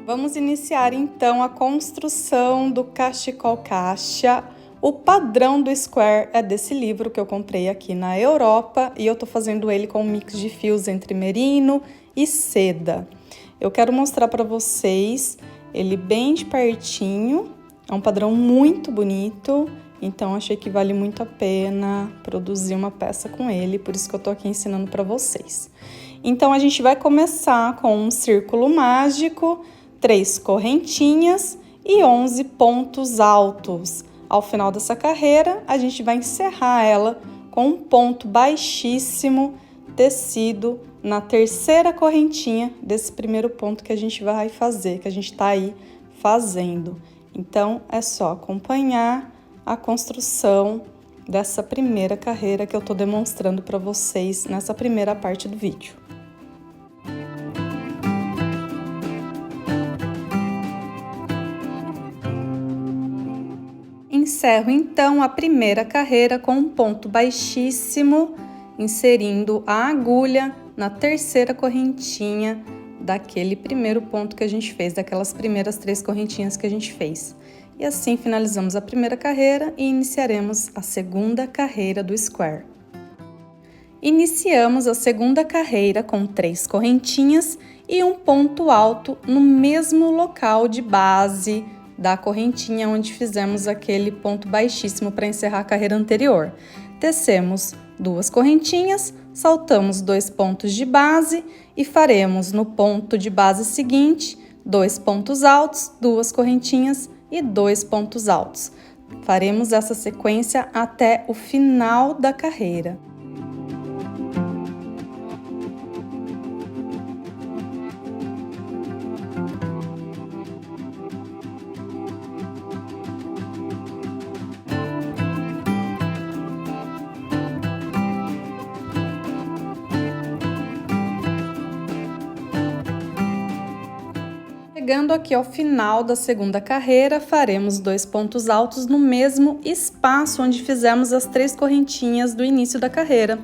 Vamos iniciar então a construção do cachecol caixa. O padrão do square é desse livro que eu comprei aqui na Europa e eu tô fazendo ele com um mix de fios entre merino e seda. Eu quero mostrar para vocês ele bem de pertinho, é um padrão muito bonito, então achei que vale muito a pena produzir uma peça com ele, por isso que eu tô aqui ensinando para vocês. Então a gente vai começar com um círculo mágico, 3 correntinhas e 11 pontos altos. Ao final dessa carreira, a gente vai encerrar ela com um ponto baixíssimo tecido na terceira correntinha desse primeiro ponto que a gente vai fazer, que a gente tá aí fazendo. Então, é só acompanhar a construção dessa primeira carreira que eu tô demonstrando para vocês nessa primeira parte do vídeo. Encerro então a primeira carreira com um ponto baixíssimo, inserindo a agulha na terceira correntinha daquele primeiro ponto que a gente fez, daquelas primeiras 3 correntinhas que a gente fez. E assim finalizamos a primeira carreira e iniciaremos a segunda carreira do square. Iniciamos a segunda carreira com 3 correntinhas e um ponto alto no mesmo local de base da correntinha onde fizemos aquele ponto baixíssimo para encerrar a carreira anterior. Tecemos 2 correntinhas, saltamos 2 pontos de base e faremos no ponto de base seguinte 2 pontos altos, 2 correntinhas e 2 pontos altos. Faremos essa sequência até o final da carreira. Chegando aqui ao final da segunda carreira, faremos 2 pontos altos no mesmo espaço onde fizemos as 3 correntinhas do início da carreira.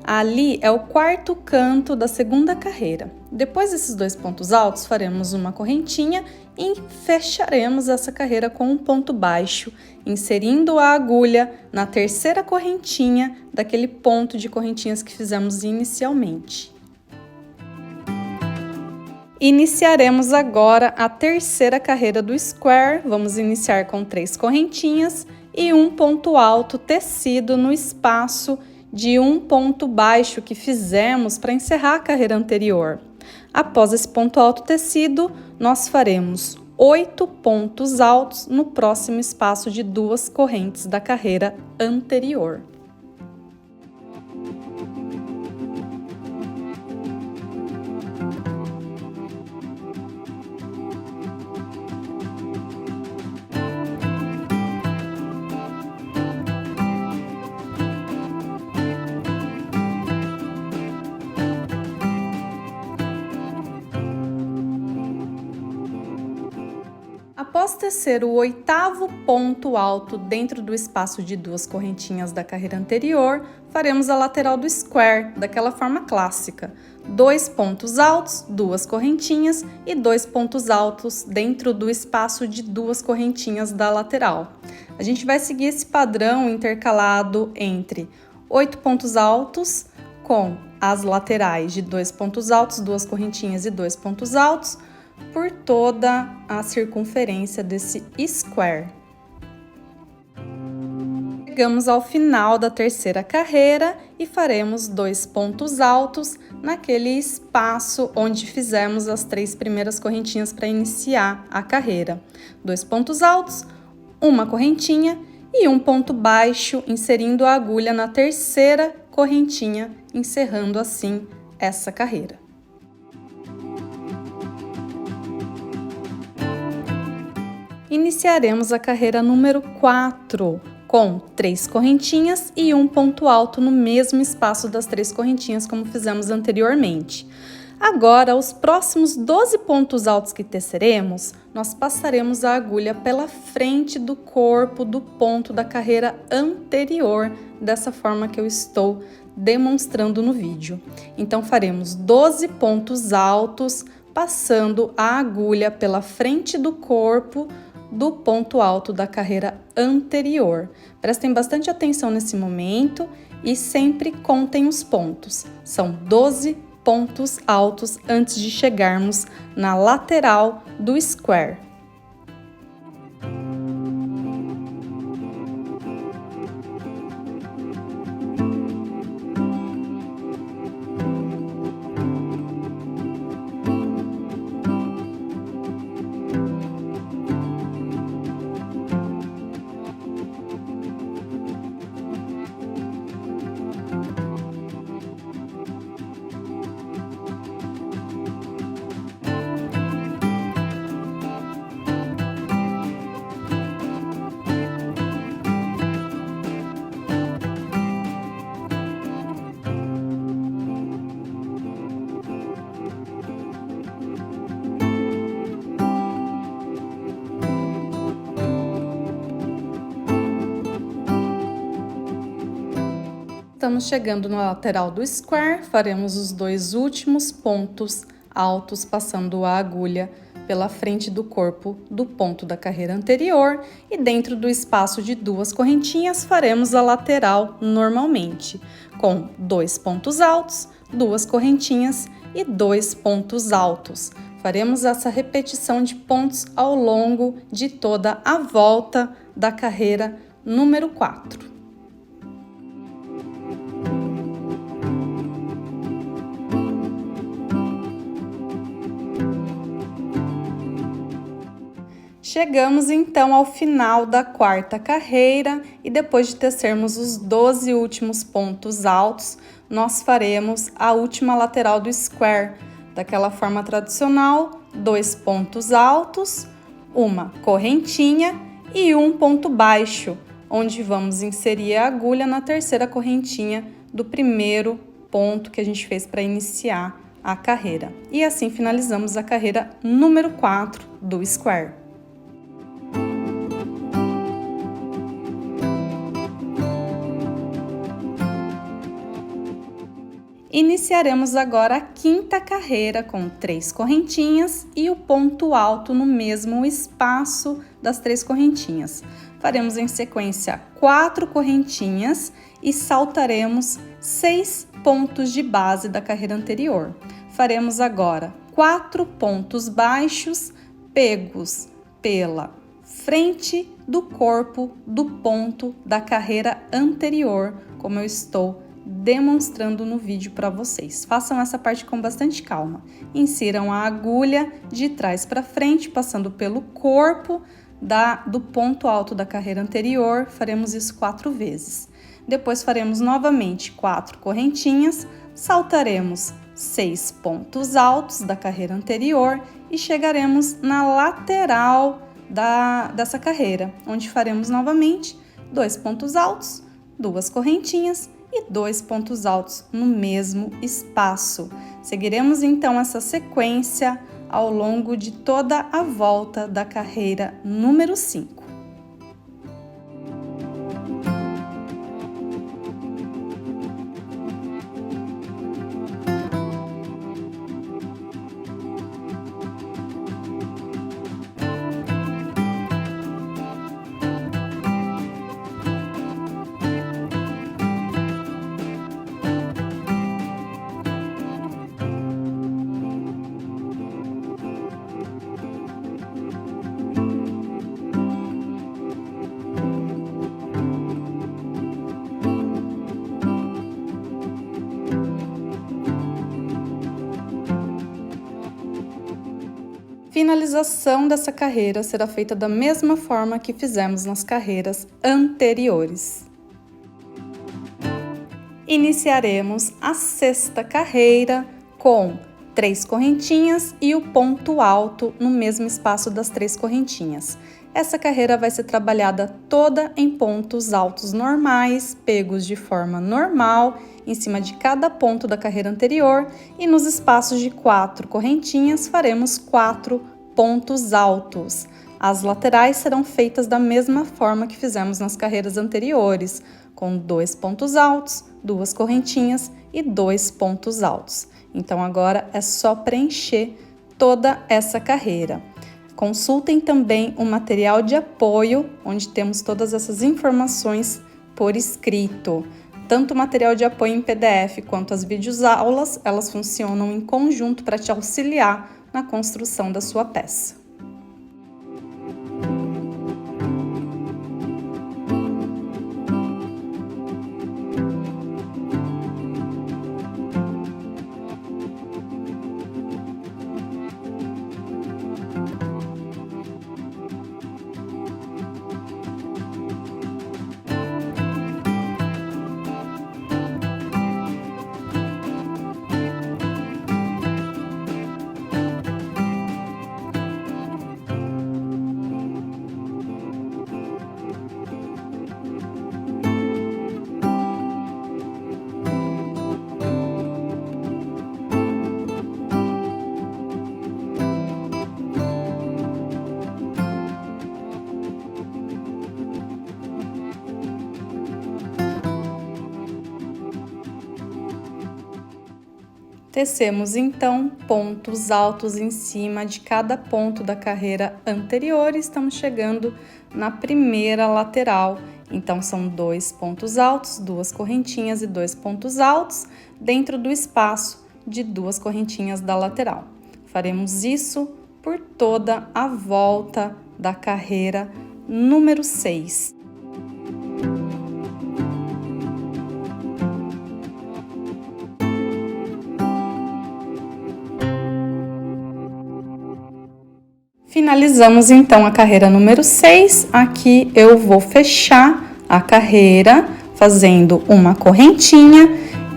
Ali é o quarto canto da segunda carreira. Depois desses 2 pontos altos, faremos uma correntinha e fecharemos essa carreira com um ponto baixo, inserindo a agulha na terceira correntinha daquele ponto de correntinhas que fizemos inicialmente. Iniciaremos agora a terceira carreira do square. Vamos iniciar com 3 correntinhas e um ponto alto tecido no espaço de um ponto baixo que fizemos para encerrar a carreira anterior. Após esse ponto alto tecido, nós faremos 8 pontos altos no próximo espaço de 2 correntes da carreira anterior. Após tecer o 8º ponto alto dentro do espaço de 2 correntinhas da carreira anterior, faremos a lateral do square, daquela forma clássica. 2 pontos altos, 2 correntinhas e 2 pontos altos dentro do espaço de 2 correntinhas da lateral. A gente vai seguir esse padrão intercalado entre 8 pontos altos com as laterais de 2 pontos altos, 2 correntinhas e 2 pontos altos, por toda a circunferência desse square. Chegamos ao final da terceira carreira e faremos 2 pontos altos naquele espaço onde fizemos as 3 primeiras correntinhas para iniciar a carreira. 2 pontos altos, uma correntinha e um ponto baixo, inserindo a agulha na terceira correntinha, encerrando assim essa carreira. Iniciaremos a carreira número 4, com 3 correntinhas e um ponto alto no mesmo espaço das 3 correntinhas, como fizemos anteriormente. Agora, os próximos 12 pontos altos que teceremos, nós passaremos a agulha pela frente do corpo do ponto da carreira anterior, dessa forma que eu estou demonstrando no vídeo. Então, faremos 12 pontos altos, passando a agulha pela frente do corpo do ponto alto da carreira anterior. Prestem bastante atenção nesse momento e sempre contem os pontos. São 12 pontos altos antes de chegarmos na lateral do square. Estamos chegando na lateral do square, faremos os 2 últimos pontos altos, passando a agulha pela frente do corpo do ponto da carreira anterior e dentro do espaço de 2 correntinhas faremos a lateral normalmente, com 2 pontos altos, 2 correntinhas e 2 pontos altos. Faremos essa repetição de pontos ao longo de toda a volta da carreira número 4. Chegamos então ao final da 4ª carreira e depois de tecermos os 12 últimos pontos altos, nós faremos a última lateral do square, daquela forma tradicional, 2 pontos altos, uma correntinha e um ponto baixo, onde vamos inserir a agulha na 3ª correntinha do primeiro ponto que a gente fez para iniciar a carreira. E assim finalizamos a carreira número 4 do square. Iniciaremos agora a 5ª carreira com 3 correntinhas e o ponto alto no mesmo espaço das 3 correntinhas. Faremos em sequência 4 correntinhas e saltaremos 6 pontos de base da carreira anterior. Faremos agora 4 pontos baixos pegos pela frente do corpo do ponto da carreira anterior, como eu estou demonstrando no vídeo para vocês. Façam essa parte com bastante calma. Insiram a agulha de trás para frente, passando pelo corpo do ponto alto da carreira anterior. Faremos isso 4 vezes. Depois faremos novamente 4 correntinhas, saltaremos 6 pontos altos da carreira anterior e chegaremos na lateral dessa carreira, onde faremos novamente 2 pontos altos, 2 correntinhas e 2 pontos altos no mesmo espaço. Seguiremos então essa sequência ao longo de toda a volta da carreira número 5. Finalização dessa carreira será feita da mesma forma que fizemos nas carreiras anteriores. Iniciaremos a 6ª carreira com 3 correntinhas e o ponto alto no mesmo espaço das 3 correntinhas. Essa carreira vai ser trabalhada toda em pontos altos normais, pegos de forma normal, em cima de cada ponto da carreira anterior, e nos espaços de 4 correntinhas faremos 4 pontos altos. As laterais serão feitas da mesma forma que fizemos nas carreiras anteriores, com 2 pontos altos, 2 correntinhas e 2 pontos altos. Então, agora é só preencher toda essa carreira. Consultem também o material de apoio, onde temos todas essas informações por escrito. Tanto o material de apoio em PDF quanto as videoaulas, elas funcionam em conjunto para te auxiliar na construção da sua peça. Tecemos então pontos altos em cima de cada ponto da carreira anterior e estamos chegando na primeira lateral. Então são 2 pontos altos, 2 correntinhas e 2 pontos altos dentro do espaço de 2 correntinhas da lateral. Faremos isso por toda a volta da carreira número 6. Finalizamos então a carreira número 6, aqui eu vou fechar a carreira fazendo uma correntinha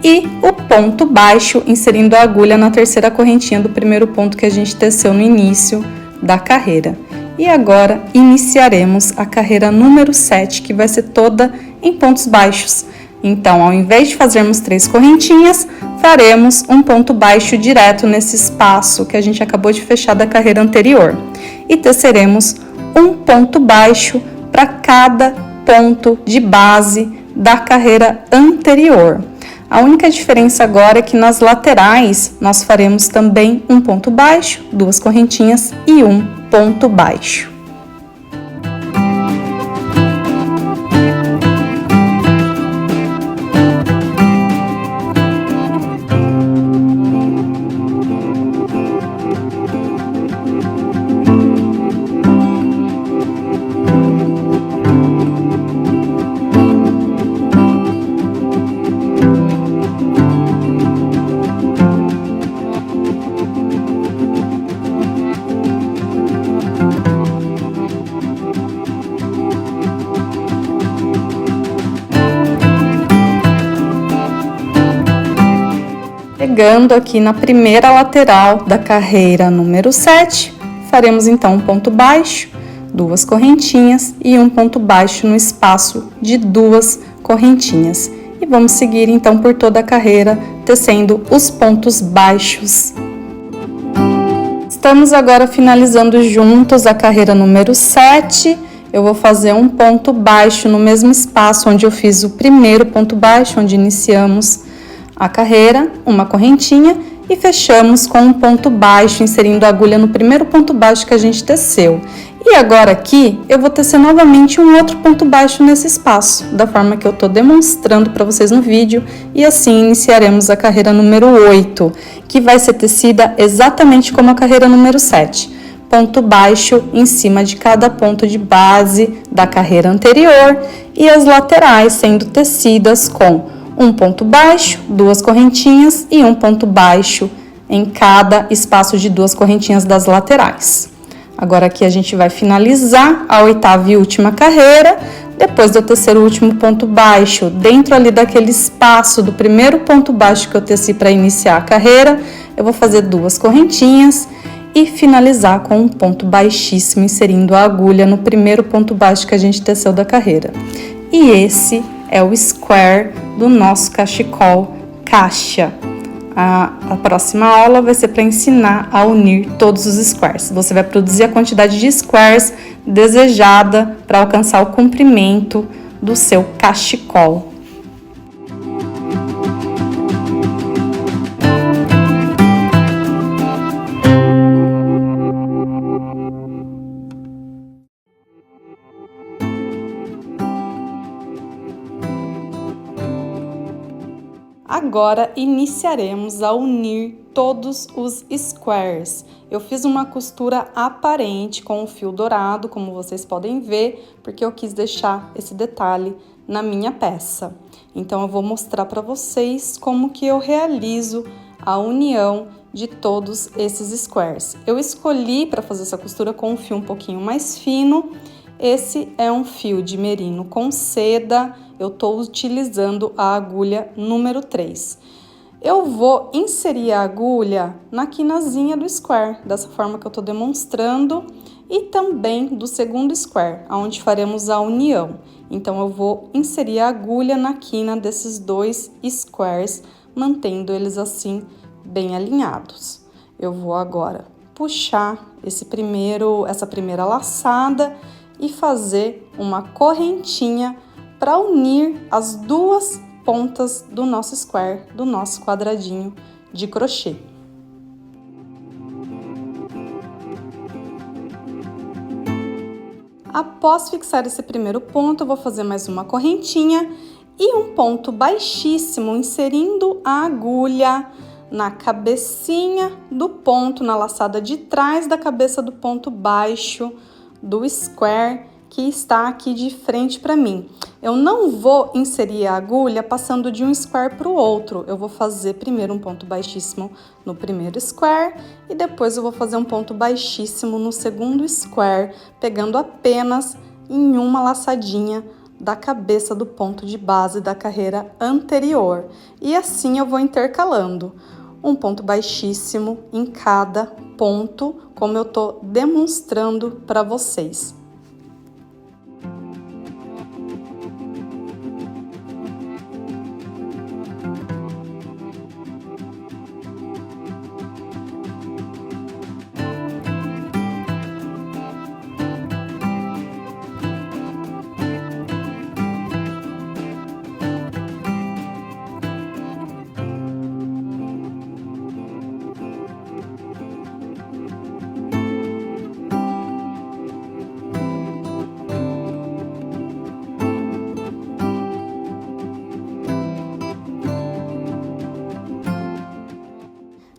e o ponto baixo, inserindo a agulha na terceira correntinha do primeiro ponto que a gente teceu no início da carreira. E agora iniciaremos a carreira número 7, que vai ser toda em pontos baixos. Então, ao invés de fazermos 3 correntinhas, faremos um ponto baixo direto nesse espaço que a gente acabou de fechar da carreira anterior. E teceremos um ponto baixo para cada ponto de base da carreira anterior. A única diferença agora é que nas laterais nós faremos também um ponto baixo, 2 correntinhas e um ponto baixo. Chegando aqui na primeira lateral da carreira número 7, faremos então um ponto baixo, 2 correntinhas e um ponto baixo no espaço de 2 correntinhas. E vamos seguir então por toda a carreira, tecendo os pontos baixos. Estamos agora finalizando juntos a carreira número 7. Eu vou fazer um ponto baixo no mesmo espaço onde eu fiz o primeiro ponto baixo, onde iniciamos a carreira, uma correntinha e fechamos com um ponto baixo, inserindo a agulha no primeiro ponto baixo que a gente teceu. E agora aqui eu vou tecer novamente um outro ponto baixo nesse espaço, da forma que eu tô demonstrando para vocês no vídeo, e assim iniciaremos a carreira número 8, que vai ser tecida exatamente como a carreira número 7. Ponto baixo em cima de cada ponto de base da carreira anterior e as laterais sendo tecidas com um ponto baixo, 2 correntinhas e um ponto baixo em cada espaço de 2 correntinhas das laterais. Agora aqui a gente vai finalizar a 8ª e última carreira. Depois de eu tecer o último ponto baixo dentro ali daquele espaço do primeiro ponto baixo que eu teci para iniciar a carreira, eu vou fazer 2 correntinhas e finalizar com um ponto baixíssimo, inserindo a agulha no primeiro ponto baixo que a gente teceu da carreira. E esse é o square do nosso cachecol caixa. A próxima aula vai ser para ensinar a unir todos os squares. Você vai produzir a quantidade de squares desejada para alcançar o comprimento do seu cachecol. agora iniciaremos a unir todos os squares. Eu fiz uma costura aparente com o fio dourado, como vocês podem ver, porque eu quis deixar esse detalhe na minha peça. Então, eu vou mostrar para vocês como que eu realizo a união de todos esses squares. Eu escolhi para fazer essa costura com um fio um pouquinho mais fino. Esse é um fio de merino com seda. Eu estou utilizando a agulha número 3. Eu vou inserir a agulha na quinazinha do square, dessa forma que eu estou demonstrando, e também do segundo square, onde faremos a união. Então, eu vou inserir a agulha na quina desses dois squares, mantendo eles assim bem alinhados. Eu vou agora puxar essa primeira laçada e fazer uma correntinha para unir as duas pontas do nosso square, do nosso quadradinho de crochê. Após fixar esse primeiro ponto, eu vou fazer mais uma correntinha e um ponto baixíssimo, inserindo a agulha na cabecinha do ponto, na laçada de trás da cabeça do ponto baixo do square que está aqui de frente para mim. Eu não vou inserir a agulha passando de um square para o outro. Eu vou fazer primeiro um ponto baixíssimo no primeiro square e depois eu vou fazer um ponto baixíssimo no segundo square, pegando apenas em uma laçadinha da cabeça do ponto de base da carreira anterior. E assim eu vou intercalando um ponto baixíssimo em cada ponto, como eu tô demonstrando para vocês.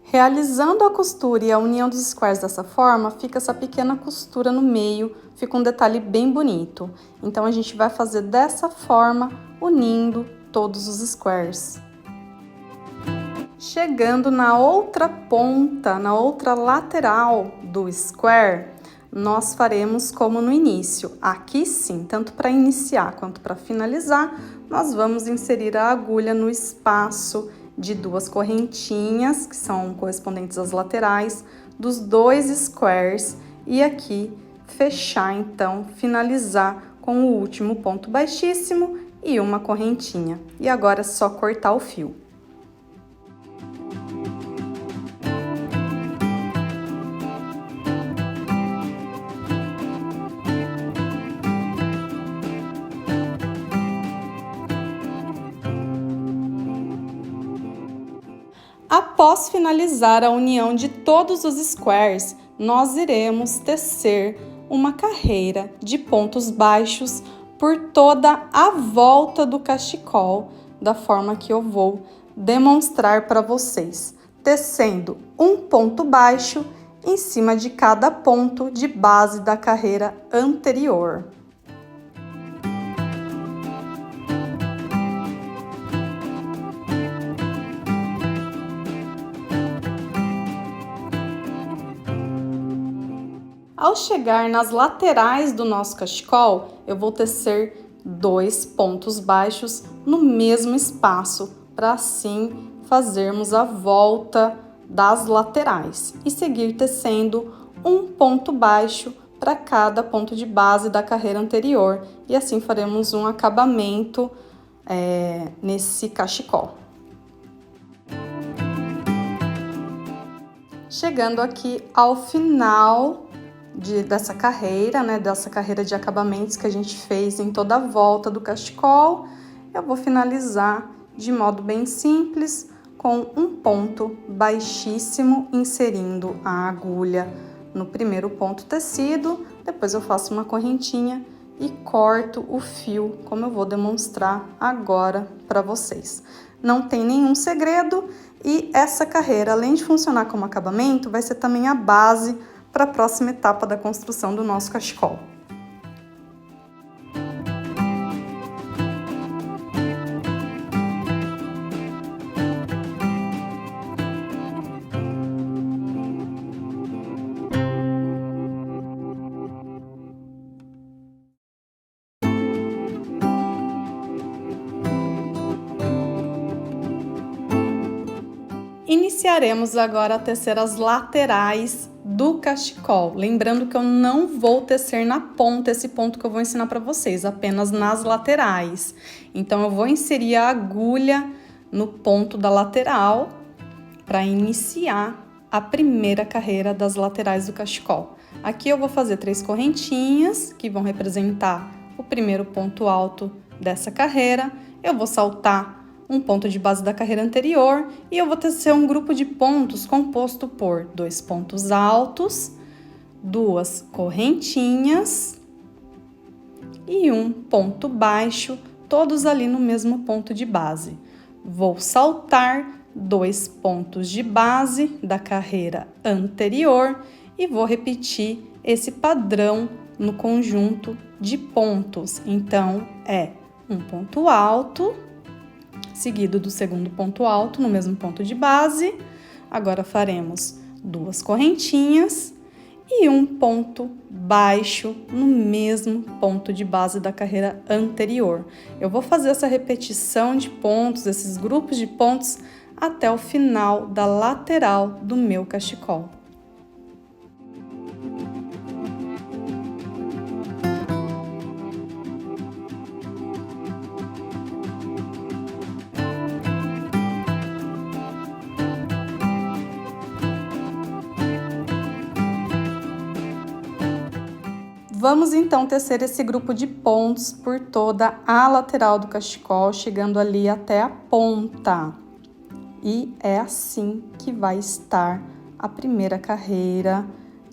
Realizando a costura e a união dos squares dessa forma, fica essa pequena costura no meio, fica um detalhe bem bonito. Então, a gente vai fazer dessa forma, unindo todos os squares. Chegando na outra ponta, na outra lateral do square, nós faremos como no início. Aqui sim, tanto para iniciar quanto para finalizar, nós vamos inserir a agulha no espaço de duas correntinhas, que são correspondentes às laterais, dos dois squares, e aqui fechar, então, finalizar com o último ponto baixíssimo e uma correntinha. E agora é só cortar o fio. Após finalizar a união de todos os squares, nós iremos tecer uma carreira de pontos baixos por toda a volta do cachecol, da forma que eu vou demonstrar para vocês, tecendo um ponto baixo em cima de cada ponto de base da carreira anterior. Ao chegar nas laterais do nosso cachecol, eu vou tecer 2 pontos baixos no mesmo espaço, para assim fazermos a volta das laterais e seguir tecendo um ponto baixo para cada ponto de base da carreira anterior, e assim faremos um acabamento nesse cachecol. Chegando aqui ao final dessa carreira, dessa carreira de acabamentos que a gente fez em toda a volta do cachecol, eu vou finalizar de modo bem simples, com um ponto baixíssimo, inserindo a agulha no primeiro ponto tecido, depois eu faço uma correntinha e corto o fio, como eu vou demonstrar agora para vocês. não tem nenhum segredo e essa carreira, além de funcionar como acabamento, vai ser também a base para a próxima etapa da construção do nosso cachecol. Iniciaremos agora a tecer as laterais do cachecol. Lembrando que eu não vou tecer na ponta esse ponto que eu vou ensinar para vocês, apenas nas laterais. Então, eu vou inserir a agulha no ponto da lateral para iniciar a primeira carreira das laterais do cachecol. Aqui eu vou fazer 3 correntinhas que vão representar o primeiro ponto alto dessa carreira. Eu vou saltar um ponto de base da carreira anterior e eu vou tecer um grupo de pontos composto por 2 pontos altos, 2 correntinhas e um ponto baixo, todos ali no mesmo ponto de base. Vou saltar 2 pontos de base da carreira anterior e vou repetir esse padrão no conjunto de pontos. Então, é um ponto alto, seguido do segundo ponto alto no mesmo ponto de base. Agora faremos 2 correntinhas e um ponto baixo no mesmo ponto de base da carreira anterior. Eu vou fazer essa repetição de pontos, esses grupos de pontos, até o final da lateral do meu cachecol. Vamos então tecer esse grupo de pontos por toda a lateral do cachecol, chegando ali até a ponta. E é assim que vai estar a primeira carreira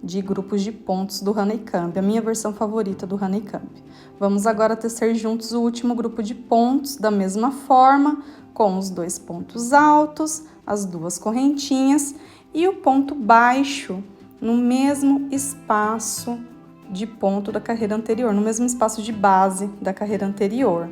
de grupos de pontos do Honeycomb, a minha versão favorita do Honeycomb. Vamos agora tecer juntos o último grupo de pontos da mesma forma, com os 2 pontos altos, as 2 correntinhas e o ponto baixo no mesmo espaço de ponto da carreira anterior, no mesmo espaço de base da carreira anterior.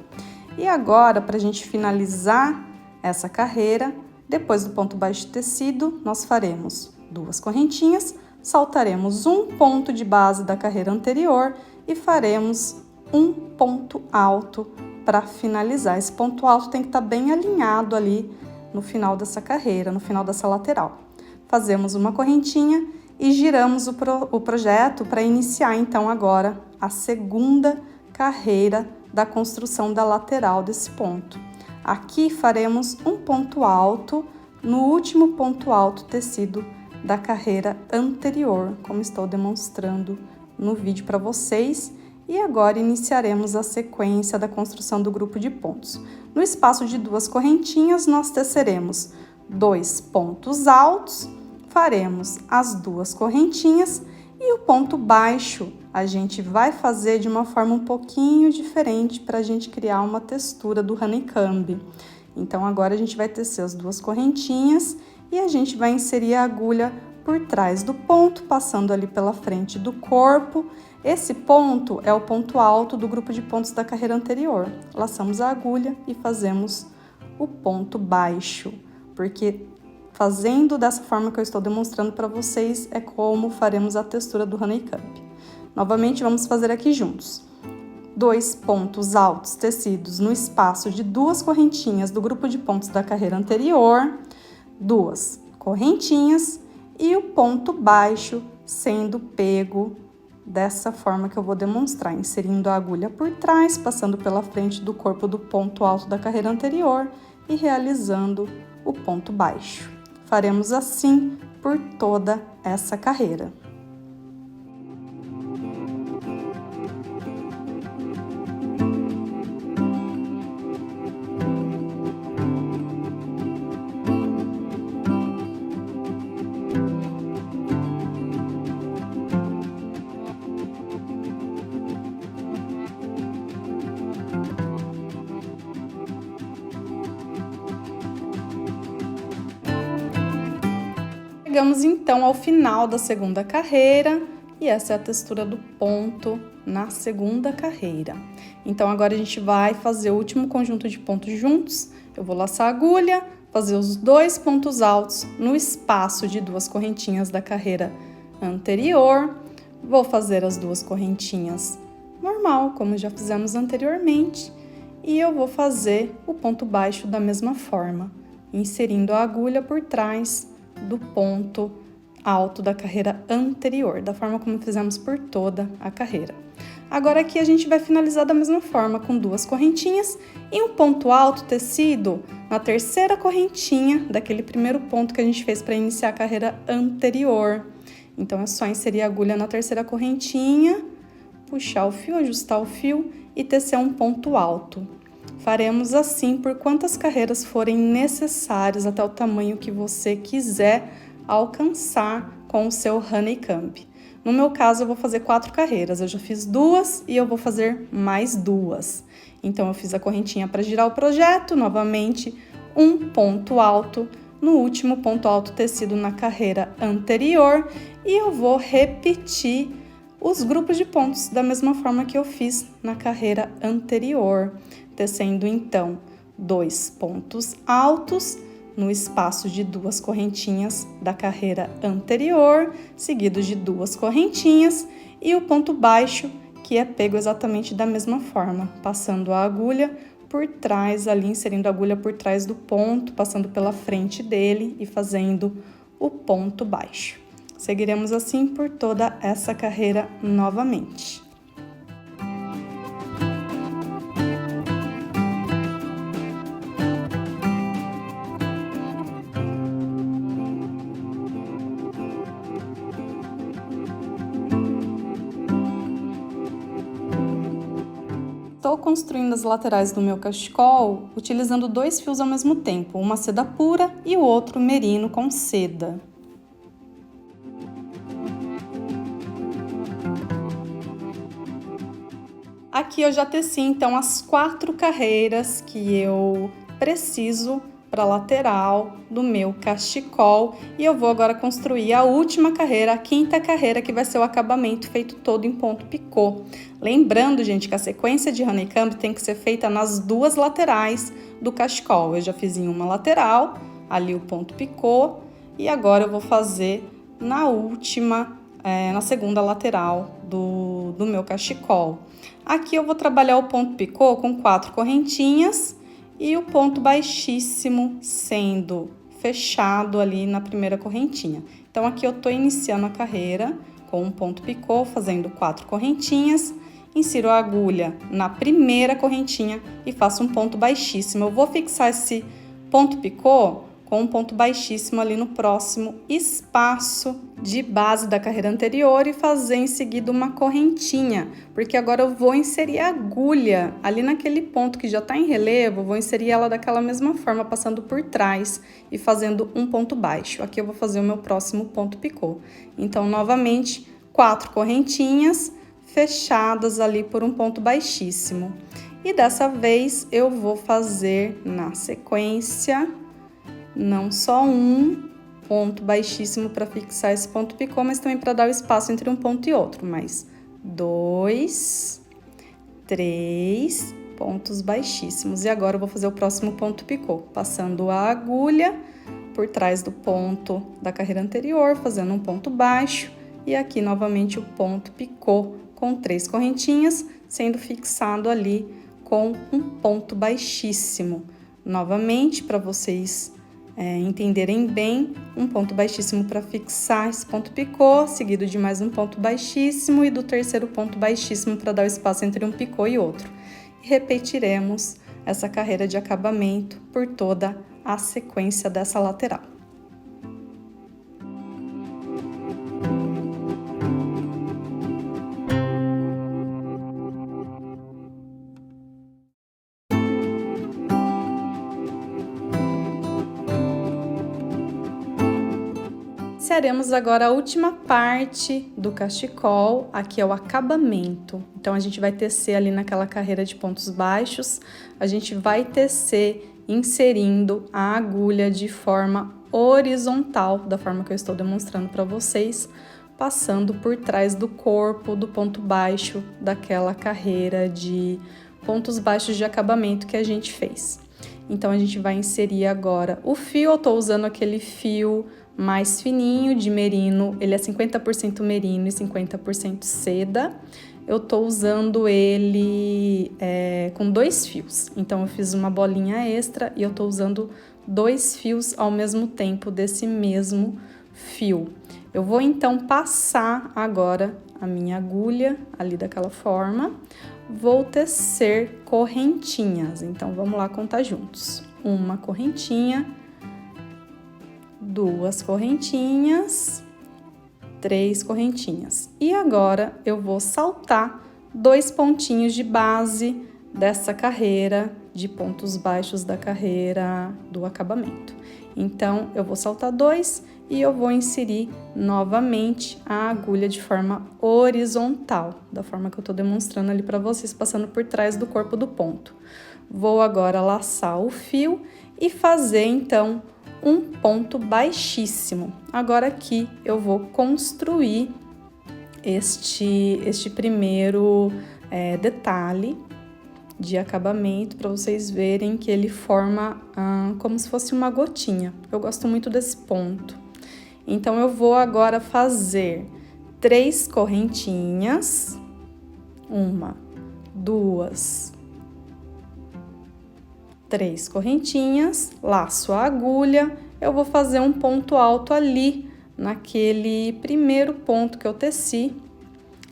E agora, para a gente finalizar essa carreira, depois do ponto baixo tecido, nós faremos 2 correntinhas, saltaremos um ponto de base da carreira anterior e faremos um ponto alto para finalizar. Esse ponto alto tem que estar bem alinhado ali no final dessa carreira, no final dessa lateral. Fazemos uma correntinha e giramos o projeto para iniciar então agora a segunda carreira da construção da lateral desse ponto. Aqui faremos um ponto alto no último ponto alto tecido da carreira anterior, como estou demonstrando no vídeo para vocês. E agora iniciaremos a sequência da construção do grupo de pontos. No espaço de 2 correntinhas, nós teceremos 2 pontos altos, faremos as 2 correntinhas e o ponto baixo a gente vai fazer de uma forma um pouquinho diferente para a gente criar uma textura do honeycomb. Então, agora a gente vai tecer as 2 correntinhas e a gente vai inserir a agulha por trás do ponto, passando ali pela frente do corpo. Esse ponto é o ponto alto do grupo de pontos da carreira anterior. Laçamos a agulha e fazemos o ponto baixo, porque fazendo dessa forma que eu estou demonstrando para vocês é como faremos a textura do honeycomb. Novamente, vamos fazer aqui juntos. 2 pontos altos tecidos no espaço de 2 correntinhas do grupo de pontos da carreira anterior, 2 correntinhas e o ponto baixo sendo pego dessa forma que eu vou demonstrar, inserindo a agulha por trás, passando pela frente do corpo do ponto alto da carreira anterior e realizando o ponto baixo. Faremos assim por toda essa carreira. Chegamos então ao final da segunda carreira e essa é a textura do ponto na segunda carreira. Então agora a gente vai fazer o último conjunto de pontos juntos. Eu vou laçar a agulha, fazer os 2 pontos altos no espaço de 2 correntinhas da carreira anterior. Vou fazer as 2 correntinhas normal, como já fizemos anteriormente, e eu vou fazer o ponto baixo da mesma forma, inserindo a agulha por trás do ponto alto da carreira anterior, da forma como fizemos por toda a carreira. Agora aqui a gente vai finalizar da mesma forma, com 2 correntinhas e um ponto alto tecido na terceira correntinha daquele primeiro ponto que a gente fez para iniciar a carreira anterior. Então é só inserir a agulha na terceira correntinha, puxar o fio, ajustar o fio e tecer um ponto alto. Faremos assim por quantas carreiras forem necessárias, até o tamanho que você quiser alcançar com o seu honeycomb. No meu caso, eu vou fazer 4 carreiras. Eu já fiz 2 e eu vou fazer mais 2. Então, eu fiz a correntinha para girar o projeto, novamente um ponto alto no último ponto alto tecido na carreira anterior e eu vou repetir os grupos de pontos da mesma forma que eu fiz na carreira anterior, tecendo então 2 pontos altos no espaço de 2 correntinhas da carreira anterior, seguidos de 2 correntinhas e o ponto baixo, que é pego exatamente da mesma forma, passando a agulha por trás ali, inserindo a agulha por trás do ponto, passando pela frente dele e fazendo o ponto baixo. Seguiremos assim por toda essa carreira novamente. Estou construindo as laterais do meu cachecol utilizando 2 fios ao mesmo tempo, uma seda pura e o outro merino com seda. Aqui eu já teci então as 4 carreiras que eu preciso para a lateral do meu cachecol e eu vou agora construir a última carreira, a 5ª carreira, que vai ser o acabamento feito todo em ponto picô. Lembrando, gente, que a sequência de honeycomb tem que ser feita nas 2 laterais do cachecol. Eu já fiz em uma lateral, ali o ponto picô, e agora eu vou fazer na última, na segunda lateral do meu cachecol. Aqui eu vou trabalhar o ponto picô com 4 correntinhas e o ponto baixíssimo sendo fechado ali na primeira correntinha. Então, aqui eu tô iniciando a carreira com um ponto picô, fazendo 4 correntinhas, insiro a agulha na primeira correntinha e faço um ponto baixíssimo. Eu vou fixar esse ponto picô com um ponto baixíssimo ali no próximo espaço de base da carreira anterior e fazer em seguida uma correntinha, porque agora eu vou inserir a agulha ali naquele ponto que já está em relevo, vou inserir ela daquela mesma forma, passando por trás e fazendo um ponto baixo. Aqui eu vou fazer o meu próximo ponto picô. Então, novamente, 4 correntinhas fechadas ali por um ponto baixíssimo. E dessa vez eu vou fazer na sequência não só um ponto baixíssimo para fixar esse ponto picô, mas também para dar o espaço entre um ponto e outro, mas 2, 3 pontos baixíssimos. E agora eu vou fazer o próximo ponto picô, passando a agulha por trás do ponto da carreira anterior, fazendo um ponto baixo, e aqui novamente o ponto picô com 3 correntinhas, sendo fixado ali com um ponto baixíssimo. Novamente, para vocês entenderem bem, um ponto baixíssimo para fixar esse ponto picô, seguido de mais um ponto baixíssimo e do terceiro ponto baixíssimo para dar o espaço entre um picô e outro. E repetiremos essa carreira de acabamento por toda a sequência dessa lateral. Iniciaremos agora a última parte do cachecol, aqui é o acabamento. Então, a gente vai tecer ali naquela carreira de pontos baixos, a gente vai tecer inserindo a agulha de forma horizontal, da forma que eu estou demonstrando para vocês, passando por trás do corpo, do ponto baixo daquela carreira de pontos baixos de acabamento que a gente fez. Então, a gente vai inserir agora o fio. Eu tô usando aquele fio mais fininho de merino, ele é 50% merino e 50% seda. Eu tô usando ele com 2 fios, então eu fiz uma bolinha extra e eu tô usando 2 fios ao mesmo tempo desse mesmo fio. Eu vou então passar agora a minha agulha ali daquela forma, vou tecer correntinhas, então vamos lá contar juntos. Uma correntinha, 2 correntinhas, 3 correntinhas. E agora eu vou saltar 2 pontinhos de base dessa carreira de pontos baixos da carreira do acabamento. Então, eu vou saltar 2 e eu vou inserir novamente a agulha de forma horizontal, da forma que eu tô demonstrando ali para vocês, passando por trás do corpo do ponto. Vou agora laçar o fio e fazer, então, um ponto baixíssimo. Agora aqui eu vou construir este primeiro detalhe de acabamento para vocês verem que ele forma como se fosse uma gotinha. Eu gosto muito desse ponto. Então, eu vou agora fazer 3 correntinhas, 1, 2, 3 correntinhas, laço a agulha, eu vou fazer um ponto alto ali, naquele primeiro ponto que eu teci.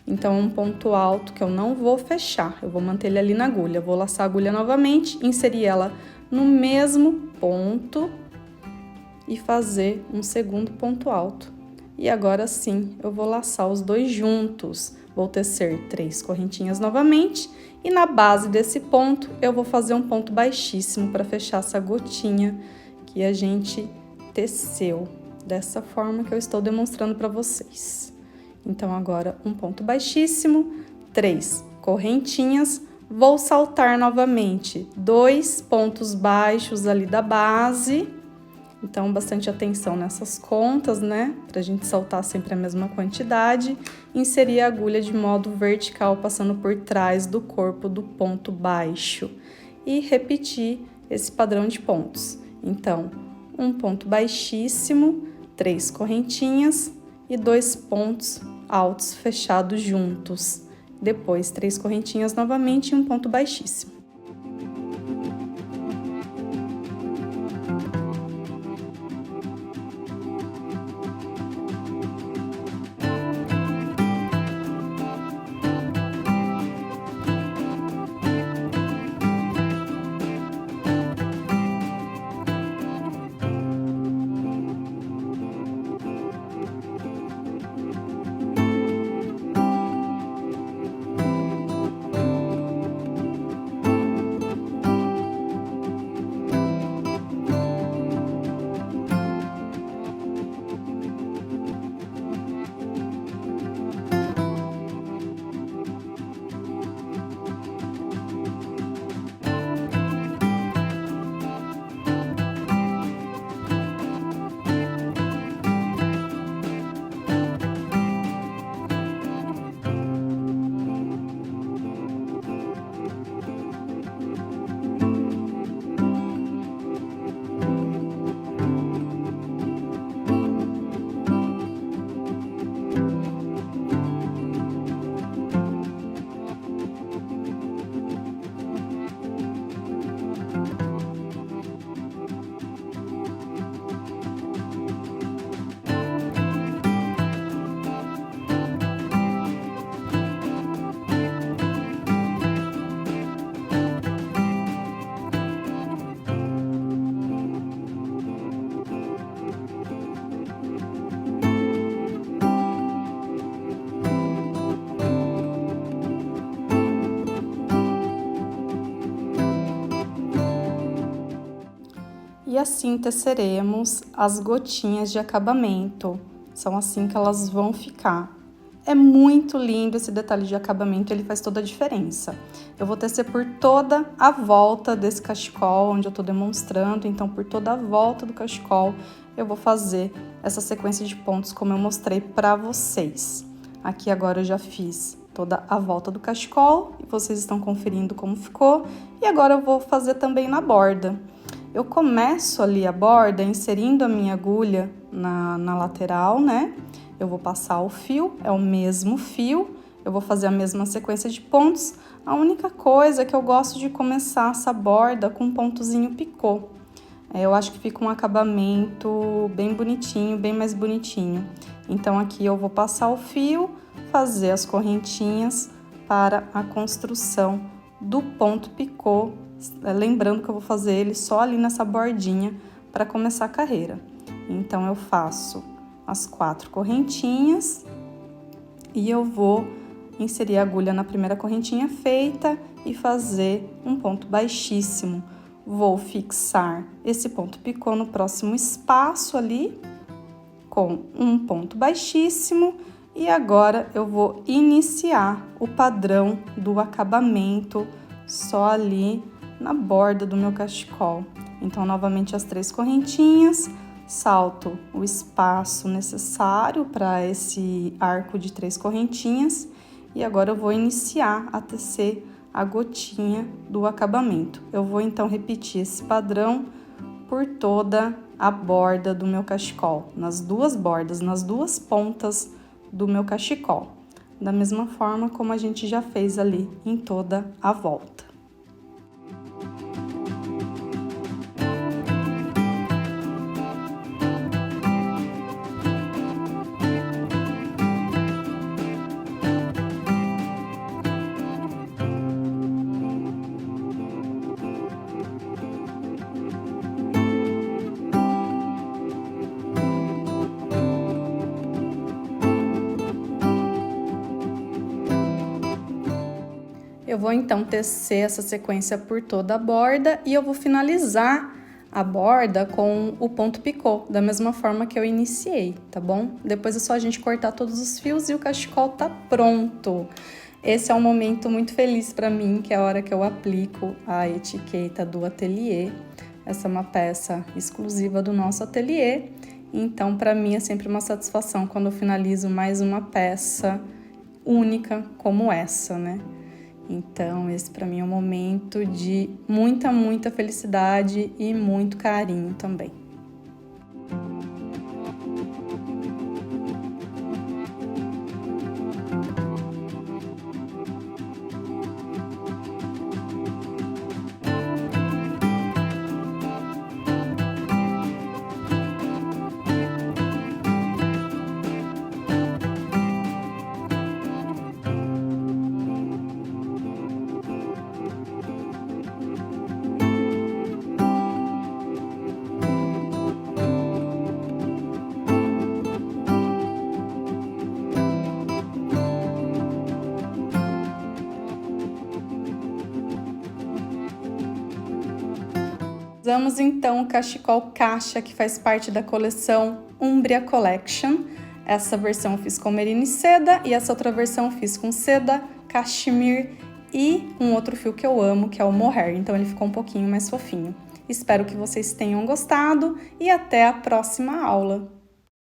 Então, um ponto alto que eu não vou fechar, eu vou manter ele ali na agulha. Vou laçar a agulha novamente, inserir ela no mesmo ponto e fazer um segundo ponto alto. E agora sim, eu vou laçar os 2 juntos. Vou tecer 3 correntinhas novamente e na base desse ponto eu vou fazer um ponto baixíssimo para fechar essa gotinha que a gente teceu, dessa forma que eu estou demonstrando para vocês. Então, agora um ponto baixíssimo, 3 correntinhas, vou saltar novamente 2 pontos baixos ali da base. Então, bastante atenção nessas contas, né? Pra gente saltar sempre a mesma quantidade. Inserir a agulha de modo vertical, passando por trás do corpo do ponto baixo. E repetir esse padrão de pontos. Então, um ponto baixíssimo, 3 correntinhas e 2 pontos altos fechados juntos. Depois, 3 correntinhas novamente e um ponto baixíssimo. E assim teceremos as gotinhas de acabamento. São assim que elas vão ficar. É muito lindo esse detalhe de acabamento, ele faz toda a diferença. Eu vou tecer por toda a volta desse cachecol, onde eu tô demonstrando. Então, por toda a volta do cachecol, eu vou fazer essa sequência de pontos como eu mostrei para vocês. Aqui agora eu já fiz toda a volta do cachecol e vocês estão conferindo como ficou. E agora eu vou fazer também na borda. Eu começo ali a borda inserindo a minha agulha na lateral, né? Eu vou passar o fio, é o mesmo fio, eu vou fazer a mesma sequência de pontos. A única coisa é que eu gosto de começar essa borda com um pontozinho picô. Eu acho que fica um acabamento bem bonitinho, bem mais bonitinho. Então, aqui eu vou passar o fio, fazer as correntinhas para a construção do ponto picô. Lembrando que eu vou fazer ele só ali nessa bordinha para começar a carreira. Então, eu faço as 4 correntinhas e eu vou inserir a agulha na primeira correntinha feita e fazer um ponto baixíssimo. Vou fixar esse ponto picô no próximo espaço ali, com um ponto baixíssimo, e agora eu vou iniciar o padrão do acabamento só ali na borda do meu cachecol. Então, novamente as 3 correntinhas, salto o espaço necessário para esse arco de 3 correntinhas, e agora eu vou iniciar a tecer a gotinha do acabamento. Eu vou então repetir esse padrão por toda a borda do meu cachecol, nas 2 bordas, nas 2 pontas do meu cachecol, da mesma forma como a gente já fez ali em toda a volta. Eu vou então tecer essa sequência por toda a borda e eu vou finalizar a borda com o ponto picô, da mesma forma que eu iniciei, tá bom? Depois é só a gente cortar todos os fios e o cachecol tá pronto. Esse é um momento muito feliz para mim, que é a hora que eu aplico a etiqueta do ateliê. Essa é uma peça exclusiva do nosso ateliê, então para mim é sempre uma satisfação quando eu finalizo mais uma peça única como essa, né? Então, esse para mim é um momento de muita felicidade e muito carinho também. Usamos então o cachecol caixa, que faz parte da coleção Umbria Collection. Essa versão eu fiz com merino e seda, e essa outra versão eu fiz com seda, cachemir e um outro fio que eu amo, que é o mohair. Então ele ficou um pouquinho mais fofinho. Espero que vocês tenham gostado e até a próxima aula!